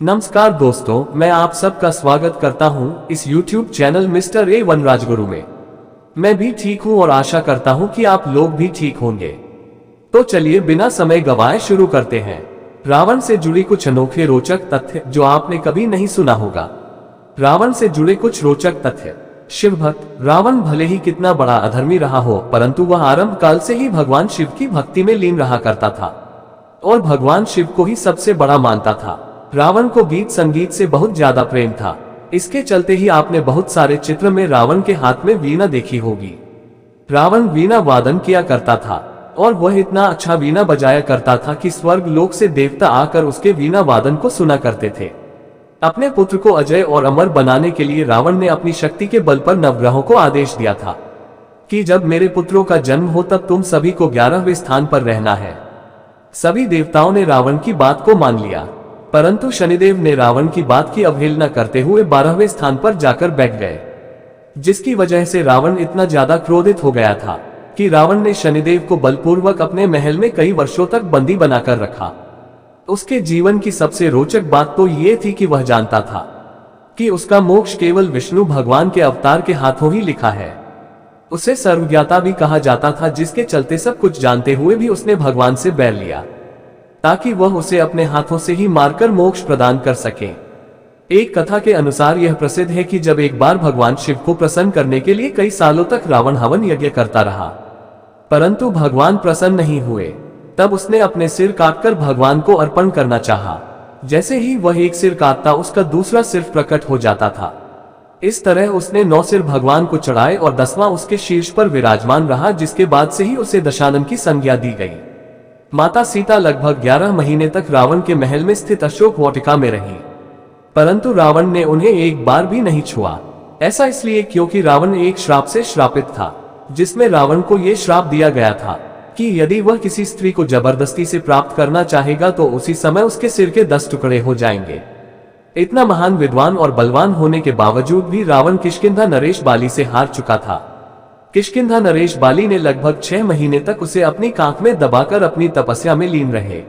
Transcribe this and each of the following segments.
नमस्कार दोस्तों, मैं आप सबका स्वागत करता हूं इस YouTube channel mister A1 Rajguru में। मैं भी ठीक हूं और आशा करता हूं कि आप लोग भी ठीक होंगे। तो चलिए बिना समय गवाए शुरू करते हैं। रावण से जुड़ी कुछ अनोखे रोचक तथ्य जो आपने कभी नहीं सुना होगा। रावण से जुड़े कुछ रोचक तथ्य। शिव भक्त। रावण भले ही कितना बड़ा अधर्मी रहा हो, परंतु वह आरंभ काल से ही भगवान शिव की भक्ति में लीन रहा करता था और भगवान शिव को ही सबसे बड़ा मानता था। रावण को गीत संगीत से बहुत ज्यादा प्रेम था। इसके चलते ही आपने बहुत सारे चित्र में रावण के हाथ में वीणा देखी होगी। रावण वीणा वादन किया करता था और वह इतना अच्छा वीणा बजाया करता था कि स्वर्ग लोक से देवता आकर उसके वीणा वादन को सुना करते थे। अपने पुत्र को अजय और अमर बनाने के लिए रावण ने अपनी शक्ति के बल पर नवग्रहों को आदेश दिया था कि जब मेरे पुत्रों का जन्म हो तब तुम सभी को 11वें स्थान पर रहना है। सभी देवताओं ने रावण की बात को मान लिया, परंतु शनिदेव ने रावण की बात की अवहेलना करते हुए 12वें स्थान पर जाकर बैठ गए, जिसकी वजह से रावण इतना ज्यादा क्रोधित हो गया था कि रावण ने शनिदेव को बलपूर्वक अपने महल में कई वर्षों तक बंदी बनाकर रखा। उसके जीवन की सबसे रोचक बात तो ये थी कि वह जानता था कि उसका मोक्ष केवल विष्णु भगवान के अवतार के हाथों ही लिखा है। उसे सर्वज्ञाता भी कहा जाता था, जिसके चलते सब कुछ जानते हुए भी उसने भगवान से बैर लिया ताकि वह उसे अपने हाथों से ही मारकर मोक्ष प्रदान कर सके। एक कथा के अनुसार यह प्रसिद्ध है कि जब एक बार भगवान शिव को प्रसन्न करने के लिए कई सालों तक रावण हवन यज्ञ करता रहा, परंतु भगवान प्रसन्न नहीं हुए। तब उसने अपने सिर काटकर भगवान को अर्पण करना चाहा। जैसे ही वह एक सिर काटता, उसका दूसरा सिर प्रकट हो जाता था। इस तरह उसने 9 सिर भगवान को चढ़ाए और 10वां उसके शीर्ष पर विराजमान रहा, जिसके बाद से ही उसे दशानन की संज्ञा दी गई। माता सीता लगभग 11 महीने तक रावण के महल में स्थित अशोक वाटिका में रही, परंतु रावण ने उन्हें एक बार भी नहीं छुआ। ऐसा इसलिए क्योंकि रावण एक श्राप से श्रापित था, जिसमें रावण को यह श्राप दिया गया था कि यदि वह किसी स्त्री को जबरदस्ती से प्राप्त करना चाहेगा तो उसी समय उसके सिर के 10 टुकड़े हो जाएंगे। इतना महान विद्वान और बलवान होने के बावजूद भी रावण किष्किंधा नरेश बाली से हार चुका था। किष्किंधा नरेश बाली ने लगभग 6 महीने तक उसे अपनी कांख में दबाकर अपनी तपस्या में लीन रहे।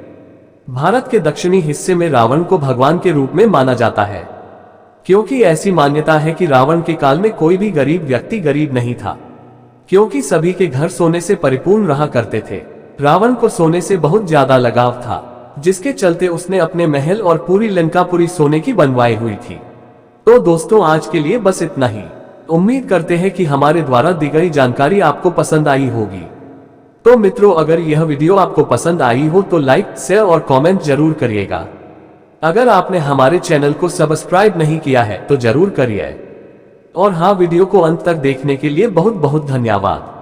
भारत के दक्षिणी हिस्से में रावण को भगवान के रूप में माना जाता है, क्योंकि ऐसी मान्यता है कि रावण के काल में कोई भी गरीब व्यक्ति गरीब नहीं था, क्योंकि सभी के घर सोने से परिपूर्ण रहा करते थे। रावण को सोने से बहुत ज्यादा लगाव था, जिसके चलते उसने अपने महल और पूरी लंका पूरी सोने की बनवाई हुई थी। तो दोस्तों, आज के लिए बस इतना ही। उम्मीद करते हैं कि हमारे द्वारा दी गई जानकारी आपको पसंद आई होगी। तो मित्रों, अगर यह वीडियो आपको पसंद आई हो तो लाइक, शेयर और कमेंट जरूर करिएगा। अगर आपने हमारे चैनल को सब्सक्राइब नहीं किया है तो जरूर करिए। और हाँ, वीडियो को अंत तक देखने के लिए बहुत बहुत धन्यवाद।